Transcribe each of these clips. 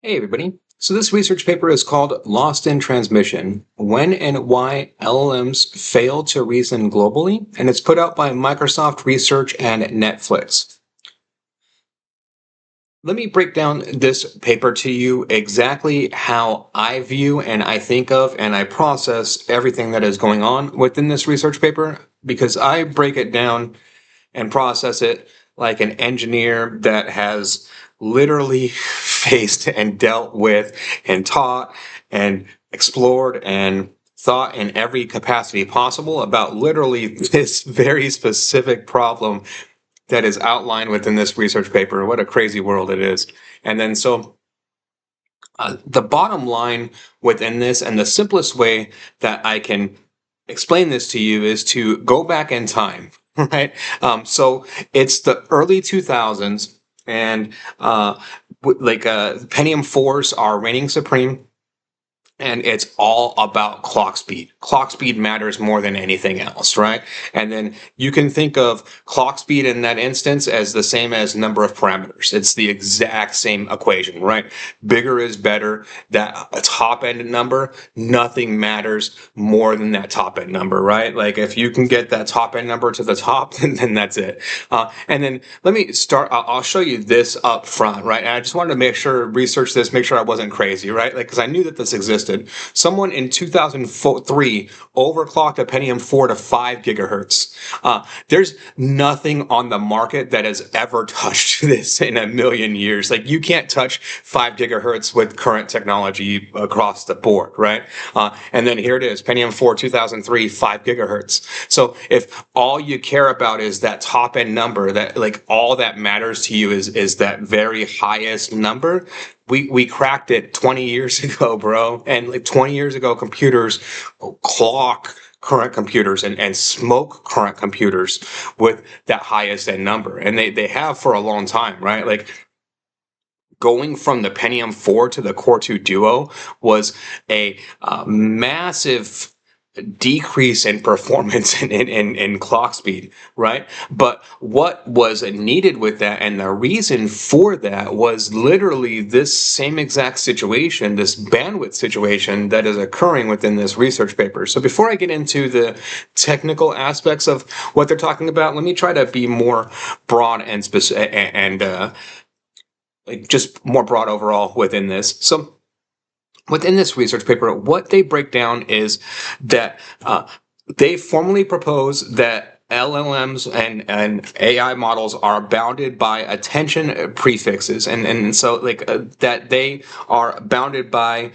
Hey everybody. So this research paper is called Lost in Transmission, When and Why LLMs Fail to Reason Globally, and it's put out by Microsoft Research and Netflix. Let me break down this paper to you exactly how I view and I think of and I process everything that is going on within this research paper because I break it down and process it like an engineer that has literally faced and dealt with and taught and explored and thought in every capacity possible about literally this very specific problem that is outlined within this research paper. What a crazy world it is. And then the bottom line within this, and the simplest way that I can explain this to you, is to go back in time, right? So it's the early 2000s, and Pentium 4s are reigning supreme. And it's all about clock speed. Clock speed matters more than anything else, right? And then you can think of clock speed in that instance as the same as number of parameters. It's the exact same equation, right? Bigger is better. That top end number, nothing matters more than that top end number, right? Like if you can get that top end number to the top, then that's it. And then let me start. I'll show you this up front, right? And I just wanted to research this, make sure I wasn't crazy, right? Like, because I knew that this existed. Someone in 2003 overclocked a Pentium 4 to 5 gigahertz. There's nothing on the market that has ever touched this in a million years. Like, you can't touch 5 gigahertz with current technology across the board, right? And then here it is, Pentium 4 2003, 5 gigahertz. So if all you care about is that top end number, that like all that matters to you is that very highest number, we cracked it 20 years ago, bro. And like 20 years ago, computers clock current computers and smoke current computers with that highest end number. And they have for a long time, right? Like going from the Pentium 4 to the Core 2 Duo was a massive decrease in performance in clock speed, right? But what was needed with that, and the reason for that, was literally this same exact situation, this bandwidth situation that is occurring within this research paper. So before I get into the technical aspects of what they're talking about, let me try to be more broad and specific and like just more broad overall within this. So within this research paper, what they break down is that they formally propose that LLMs and AI models are bounded by attention prefixes, and so like that they are bounded by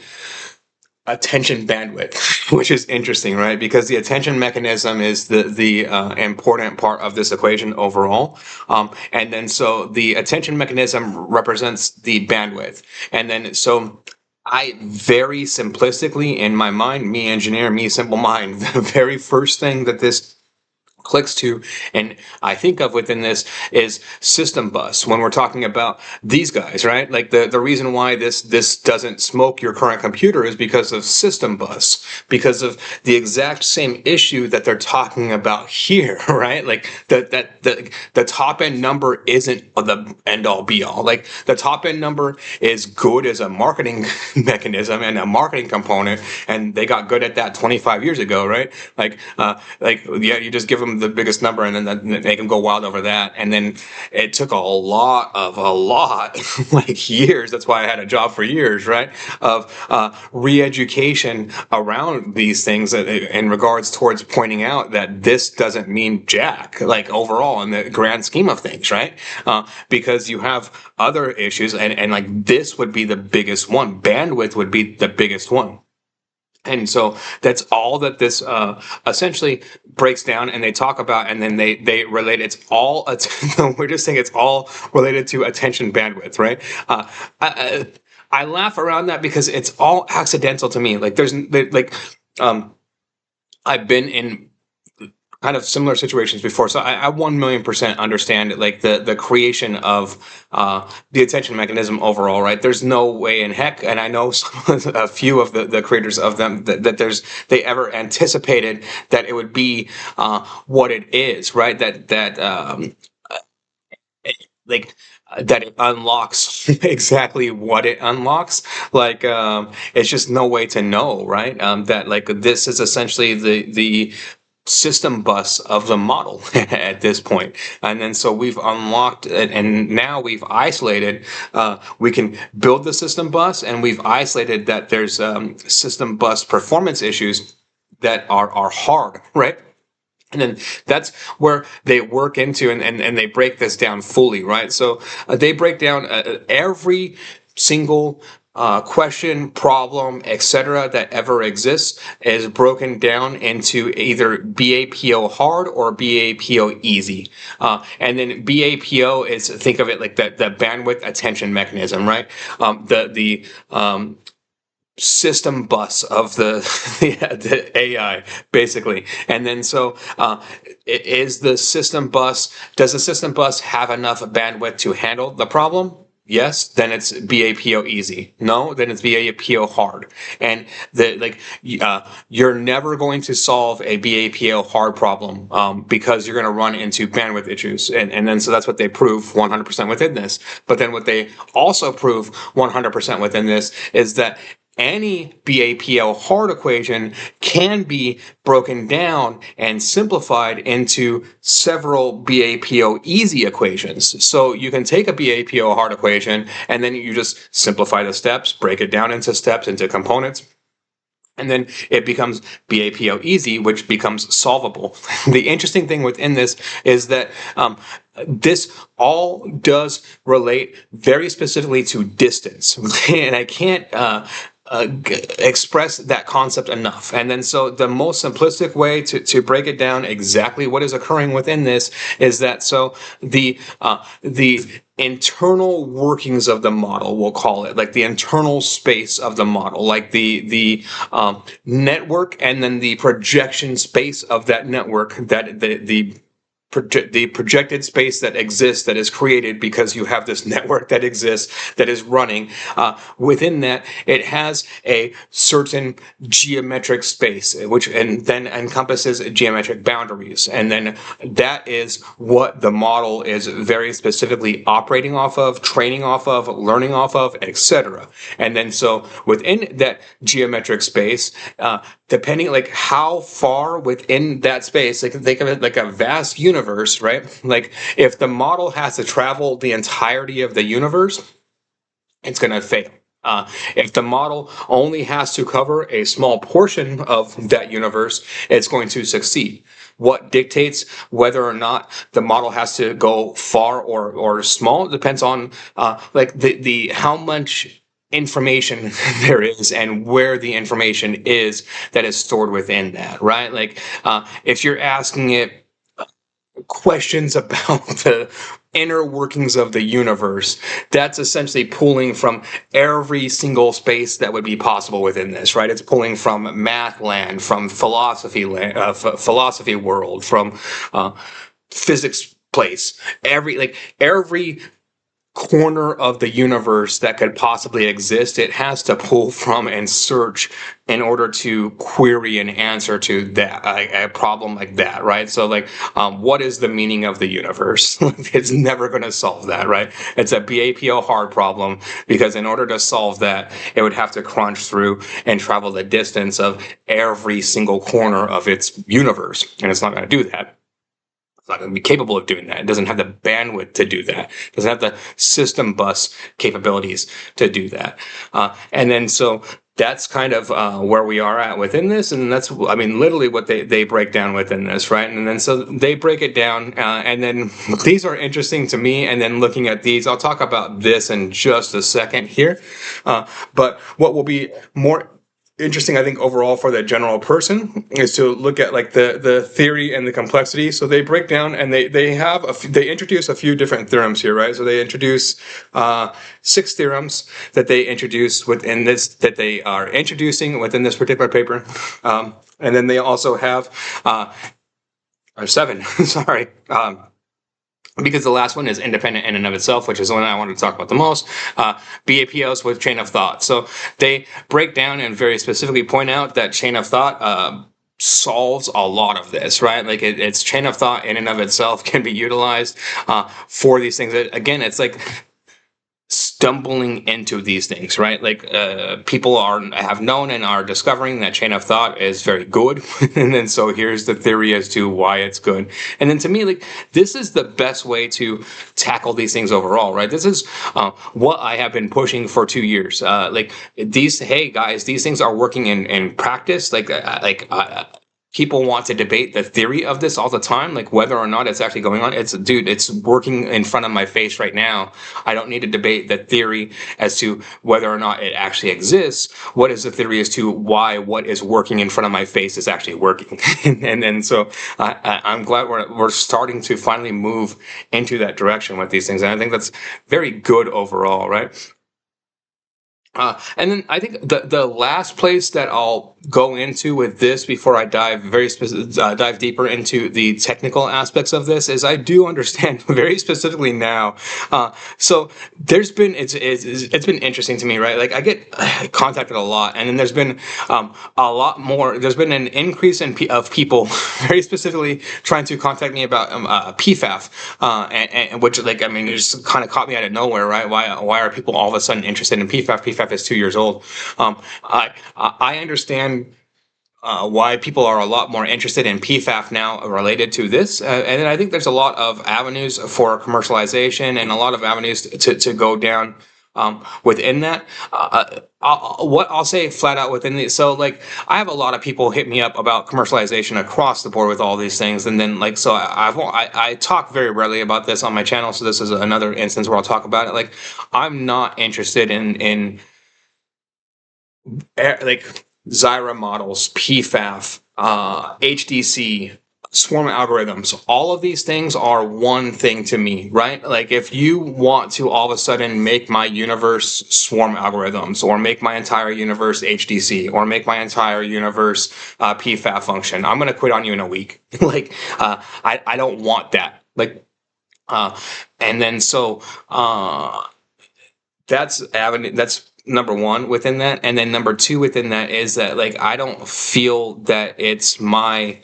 attention bandwidth, which is interesting, right? Because the attention mechanism is the important part of this equation overall, and then so the attention mechanism represents the bandwidth, and then so I very simplistically in my mind, me engineer, me simple mind, the very first thing that this clicks to and I think of within this is system bus when we're talking about these guys, right? Like the reason why this doesn't smoke your current computer is because of system bus, because of the exact same issue that they're talking about here, right? Like the top end number isn't the end all be all. Like the top end number is good as a marketing mechanism and a marketing component, and they got good at that 25 years ago, right? Like yeah, you just give them the biggest number and then they can go wild over that. And then it took a lot like years, that's why I had a job for years, right, of re-education around these things in regards towards pointing out that this doesn't mean jack, like overall in the grand scheme of things, right? Because you have other issues, and like this would be the biggest one. Bandwidth would be the biggest one. And so that's all that this essentially breaks down, and they talk about, and then they relate. It's all we're just saying it's all related to attention bandwidth, right? I laugh around that because it's all accidental to me. Like I've been in kind of similar situations before, so I 1,000,000% understand like the creation of the attention mechanism overall, right? There's no way in heck, and I know a few of the creators of them that they ever anticipated that it would be what it is, right? Like that it unlocks exactly what it unlocks. Like it's just no way to know, right? That like this is essentially the system bus of the model at this point. And then so we've unlocked it, and now we've isolated, we can build the system bus, and we've isolated that there's system bus performance issues that are hard, right? And then that's where they work into, and they break this down fully, right? So they break down every single question, problem, etc. that ever exists is broken down into either BAPO hard or BAPO easy. And then BAPO is, think of it like the bandwidth attention mechanism, right? The system bus of the AI, basically. And then so is the system bus, does the system bus have enough bandwidth to handle the problem? Yes, then it's BAPO easy. No, then it's BAPO hard. And you're never going to solve a BAPO hard problem because you're going to run into bandwidth issues. And then so that's what they prove 100% within this. But then what they also prove 100% within this is that any BAPO hard equation can be broken down and simplified into several BAPO easy equations. So you can take a BAPO hard equation and then you just simplify the steps, break it down into steps, into components. And then it becomes BAPO easy, which becomes solvable. The interesting thing within this is that this all does relate very specifically to distance. And I can't express that concept enough. And then so the most simplistic way to break it down exactly what is occurring within this is that so the internal workings of the model, we'll call it, like the internal space of the model, like the network, and then the projection space of that network, that the projected space that exists, that is created because you have this network that exists, that is running. Within that, it has a certain geometric space, which and then encompasses geometric boundaries. And then that is what the model is very specifically operating off of, training off of, learning off of, etc. And then so within that geometric space, depending like how far within that space, like think of it like a vast universe, right? Like if the model has to travel the entirety of the universe, it's going to fail. If the model only has to cover a small portion of that universe, it's going to succeed. What dictates whether or not the model has to go far or small depends on like the how much information there is and where the information is that is stored within that, right? Like if you're asking it questions about the inner workings of the universe, that's essentially pulling from every single space that would be possible within this, right? It's pulling from math land, from philosophy land, philosophy world, from physics place, every corner of the universe that could possibly exist, it has to pull from and search in order to query an answer to that, a problem like that, right? So like, what is the meaning of the universe? It's never going to solve that, right? It's a BAPO hard problem because in order to solve that, it would have to crunch through and travel the distance of every single corner of its universe. And it's not going to do that. It's not going to be capable of doing that. It doesn't have the bandwidth to do that. It doesn't have the system bus capabilities to do that. And then so that's kind of where we are at within this. And that's, I mean, literally what they break down within this, right? And then so they break it down. And then these are interesting to me. And then looking at these, I'll talk about this in just a second here. But what will be more interesting, I think, overall for the general person is to look at like the theory and the complexity. So they break down and they introduce a few different theorems here, right? So they introduce 6 theorems that they introduce within this, that they are introducing within this particular paper. And then they also have, or 7, sorry, because the last one is independent in and of itself, which is the one I wanted to talk about the most, BAPOs with chain of thought. So they break down and very specifically point out that chain of thought solves a lot of this, right? Like it's chain of thought in and of itself can be utilized for these things. Again, it's like stumbling into these things, right? Like people have known and are discovering that chain of thought is very good, and then so here's the theory as to why it's good. And then to me, like this is the best way to tackle these things overall, right? This is what I have been pushing for 2 years. Like these, hey guys, these things are working in practice. People want to debate the theory of this all the time, like whether or not it's actually going on. It's working in front of my face right now. I don't need to debate the theory as to whether or not it actually exists. What is the theory as to why what is working in front of my face is actually working? and so I'm glad we're starting to finally move into that direction with these things. And I think that's very good overall, right? And then I think the last place that I'll go into with this before I dive deeper into the technical aspects of this is I do understand very specifically now. So it's been interesting to me, right? Like I get contacted a lot, and then there's been a lot more. There's been an increase of people very specifically trying to contact me about PFAF, and which like I mean it just kind of caught me out of nowhere, right? Why are people all of a sudden interested in PFAF? PFAF is 2 years old. I understand why people are a lot more interested in PFAF now related to this. And then I think there's a lot of avenues for commercialization and a lot of avenues to go down within that. What I'll say flat out within the, so like I have a lot of people hit me up about commercialization across the board with all these things, and then like so I talk very rarely about this on my channel, so this is another instance where I'll talk about it. Like I'm not interested in like Zyra models, PFAF, HDC, swarm algorithms. All of these things are one thing to me, right? Like if you want to all of a sudden make my universe swarm algorithms, or make my entire universe HDC, or make my entire universe PFAF function, I'm gonna quit on you in a week. Like I don't want that. Like and then so that's avenue. That's number one within that, and then number two within that is that like I don't feel that it's my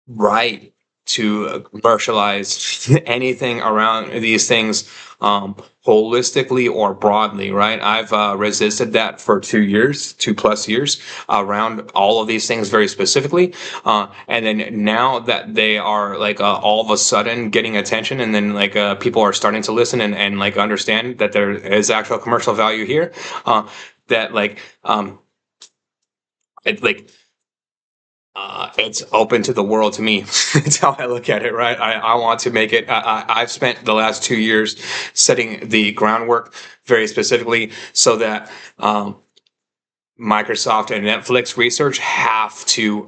right to commercialize anything around these things holistically or broadly, right? I've resisted that for 2 years, 2+ years, around all of these things very specifically. And then now that they are like all of a sudden getting attention, and then like people are starting to listen and like understand that there is actual commercial value here, that like it like it's open to the world to me. That's how I look at it, right? I want to make it. I've spent the last 2 years setting the groundwork very specifically so that Microsoft and Netflix research have to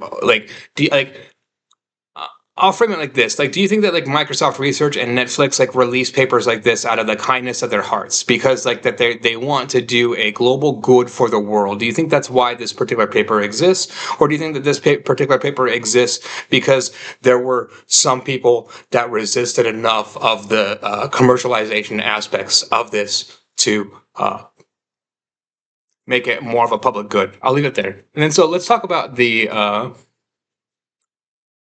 I'll frame it like this. Like, do you think that like Microsoft Research and Netflix like release papers like this out of the kindness of their hearts because like that they want to do a global good for the world? Do you think that's why this particular paper exists, or do you think that this particular paper exists because there were some people that resisted enough of the commercialization aspects of this to make it more of a public good? I'll leave it there. And then so let's talk about the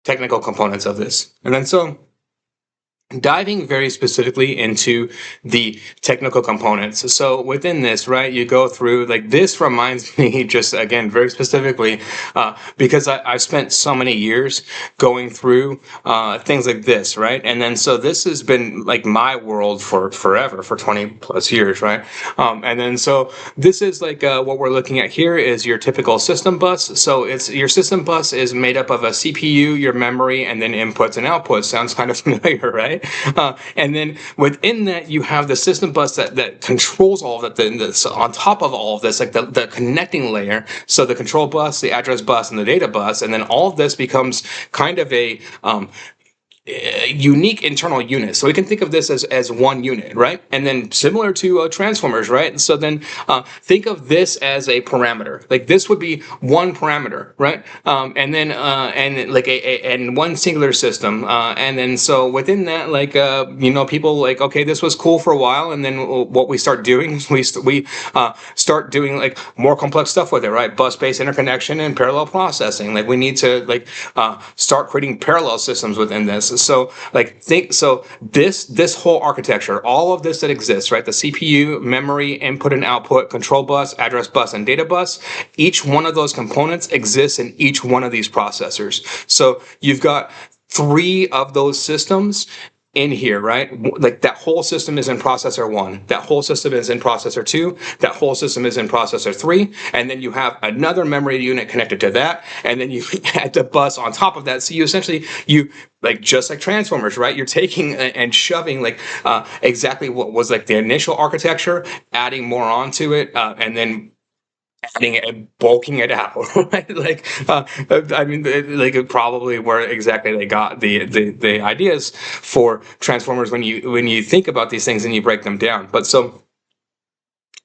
technical components of this. And then so diving very specifically into the technical components. So within this, right, you go through, like this reminds me just again, very specifically, because I've spent so many years going through things like this, right? And then so this has been like my world for forever, for 20+ years, right? And then so this is like what we're looking at here is your typical system bus. So it's your system bus is made up of a CPU, your memory, and then inputs and outputs. Sounds kind of familiar, right? And then within that, you have the system bus that controls all of that. So on top of all of this, like the connecting layer, so the control bus, the address bus, and the data bus, and then all of this becomes kind of a unique internal units. So we can think of this as one unit, right? And then similar to transformers, right? So then think of this as a parameter. Like this would be one parameter, right? And then and like and one singular system. And then so within that, like people like, okay, this was cool for a while, and then what we start doing is we start doing like more complex stuff with it, right? Bus-based interconnection and parallel processing. Like we need to like start creating parallel systems within this. So like this whole architecture, all of this that exists, right? The CPU, memory, input and output, control bus, address bus, and data bus, each one of those components exists in each one of these processors. So you've got 3 of those systems in here, right? Like that whole system is in processor 1, that whole system is in processor 2, that whole system is in processor 3, and then you have another memory unit connected to that, and then you add the bus on top of that. So you essentially, like just like transformers, right? You're taking and shoving like exactly what was like the initial architecture, adding more onto it, and then adding it and bulking it out, right? Like, I mean, like probably where exactly they got the ideas for transformers when you think about these things and you break them down. But so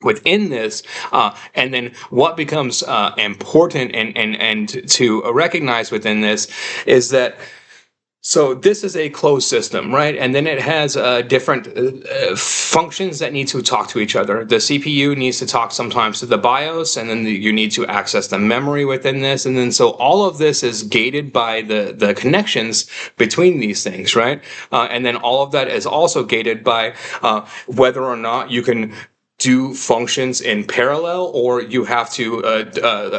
within this, and then what becomes important and to recognize within this is that. So this is a closed system, right? And then it has different functions that need to talk to each other. The CPU needs to talk sometimes to the BIOS, and then you need to access the memory within this. And then so all of this is gated by the connections between these things, right? And then all of that is also gated by whether or not you can do functions in parallel, or you have to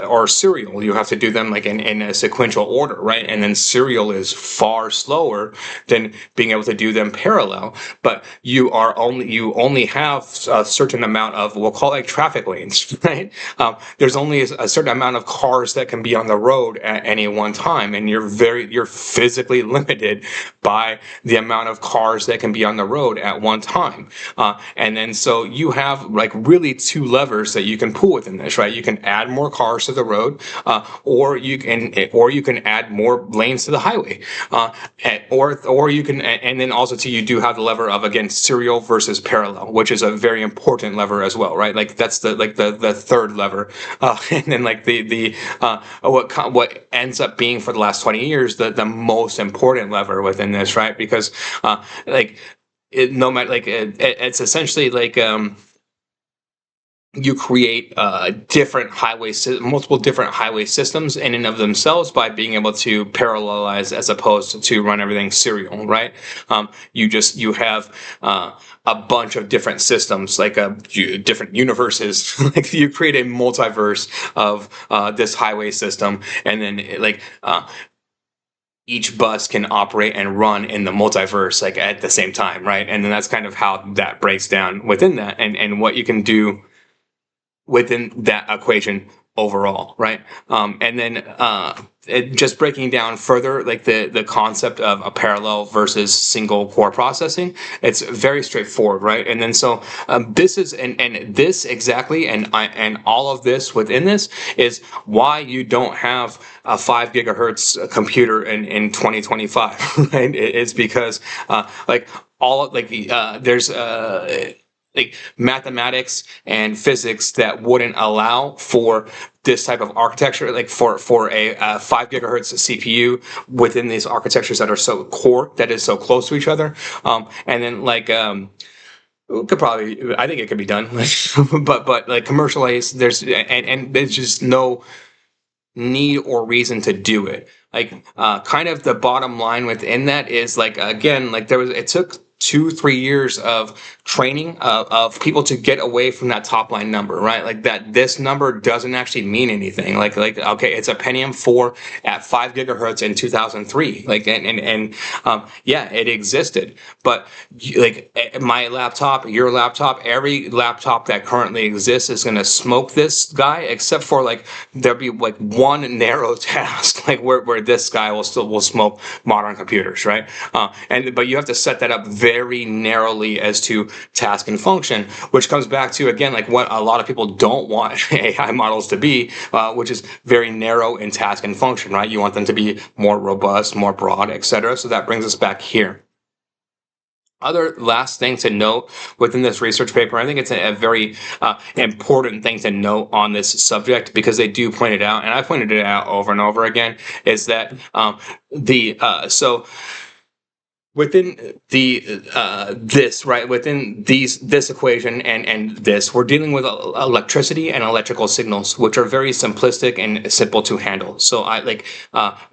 or serial, you have to do them like in a sequential order, right? And then serial is far slower than being able to do them parallel, but you only have a certain amount of, we'll call it like traffic lanes, right? There's only a certain amount of cars that can be on the road at any one time, and you're physically limited by the amount of cars that can be on the road at one time. And then so you have like really 2 levers that you can pull within this, right? You can add more cars to the road, or you can add more lanes to the highway, or you can, and then also too, you do have the lever of, again, serial versus parallel, which is a very important lever as well, right? Like that's the 3rd lever, and then like what ends up being for the last 20 years the most important lever within this, right? Because like no matter like it's essentially like you create multiple different highway systems in and of themselves by being able to parallelize as opposed to run everything serial, right? You have a bunch of different systems, like different universes. Like you create a multiverse of this highway system, and then like each bus can operate and run in the multiverse like at the same time, right? And then that's kind of how that breaks down within that, and what you can do within that equation overall, right? And then just breaking down further, like the concept of a parallel versus single core processing, it's very straightforward, right? And then so this is and this exactly, and all of this within this is why you don't have a 5 gigahertz computer in 2025, right? It's because like all like there's like mathematics and physics that wouldn't allow for this type of architecture, like for a 5 gigahertz CPU within these architectures that are so core, that is so close to each other. And then like could probably, I think it could be done, but like commercialized, and there's just no need or reason to do it. Like kind of the bottom line within that is like, again, like it took 2-3 years of training of people to get away from that top line number, right? Like that this number doesn't actually mean anything. Like okay, it's a Pentium 4 at 5 gigahertz in 2003. Like and yeah, it existed, but like my laptop, your laptop, every laptop that currently exists is going to smoke this guy, except for like there'll be like one narrow task, like where this guy will smoke modern computers, right? But you have to set that up very narrowly as to task and function, which comes back to, again, like what a lot of people don't want AI models to be, which is very narrow in task and function, right? You want them to be more robust, more broad, etc. So that brings us back here. Other last thing to note within this research paper, I think it's a very important thing to note on this subject, because they do point it out, and I pointed it out over and over again, is that within this equation and this, we're dealing with electricity and electrical signals, which are very simplistic and simple to handle. So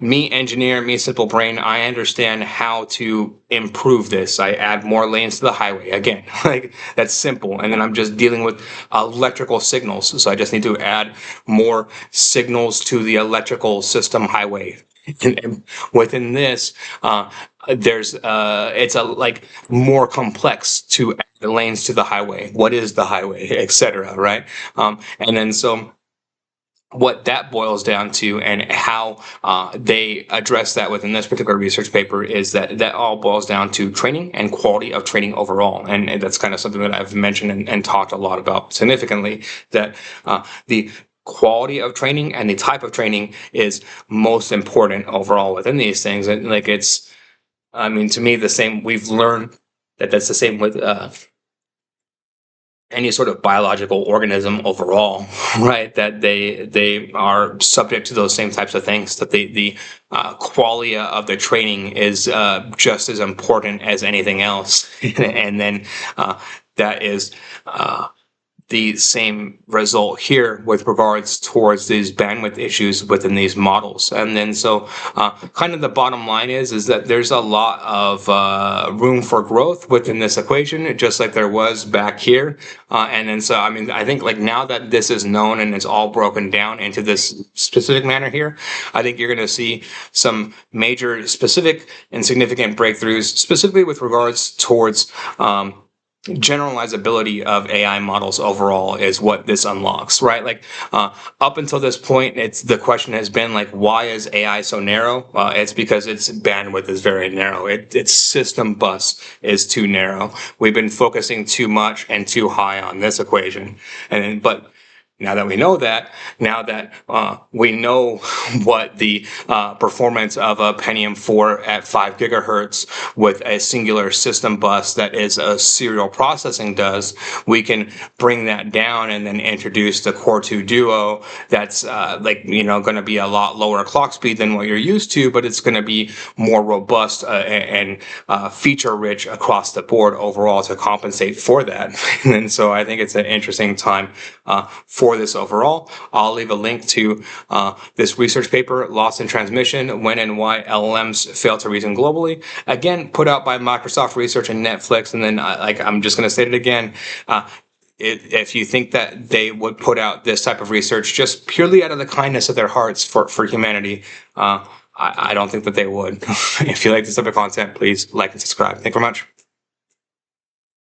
me engineer, me simple brain, I understand how to improve this. I add more lanes to the highway. Again, like, that's simple. And then I'm just dealing with electrical signals. So I just need to add more signals to the electrical system highway. And within this, it's more complex to add the lanes to the highway. What is the highway, etc. Right? And then so what that boils down to, and how they address that within this particular research paper, is that all boils down to training and quality of training overall. And that's kind of something that I've mentioned and talked a lot about significantly, that the quality of training and the type of training is most important overall within these things. And to me, the same, we've learned that that's the same with any sort of biological organism overall, right? That they are subject to those same types of things, that the quality of the training is just as important as anything else. And then that is the same result here with regards towards these bandwidth issues within these models. And then so kind of the bottom line is that there's a lot of room for growth within this equation, just like there was back here. And then so, I think now that this is known and it's all broken down into this specific manner here, I think you're going to see some major specific and significant breakthroughs, specifically with regards towards generalizability of AI models overall, is what this unlocks, right? Up until this point, the question has been why is AI so narrow? It's because its bandwidth is very narrow. Its system bus is too narrow. We've been focusing too much and too high on this equation, but now that we know that, we know what the performance of a Pentium 4 at 5 gigahertz with a singular system bus that is a serial processing does, we can bring that down and then introduce the Core 2 Duo that's going to be a lot lower clock speed than what you're used to, but it's going to be more robust and feature rich across the board overall to compensate for that. And so I think it's an interesting time for this overall. I'll leave a link to this research paper, Loss in Transmission, When and Why LLMs Fail to Reason Globally. Again, put out by Microsoft Research and Netflix. And then I'm just going to say it again. If you think that they would put out this type of research just purely out of the kindness of their hearts for humanity, I don't think that they would. If you like this type of content, please like and subscribe. Thank you very much.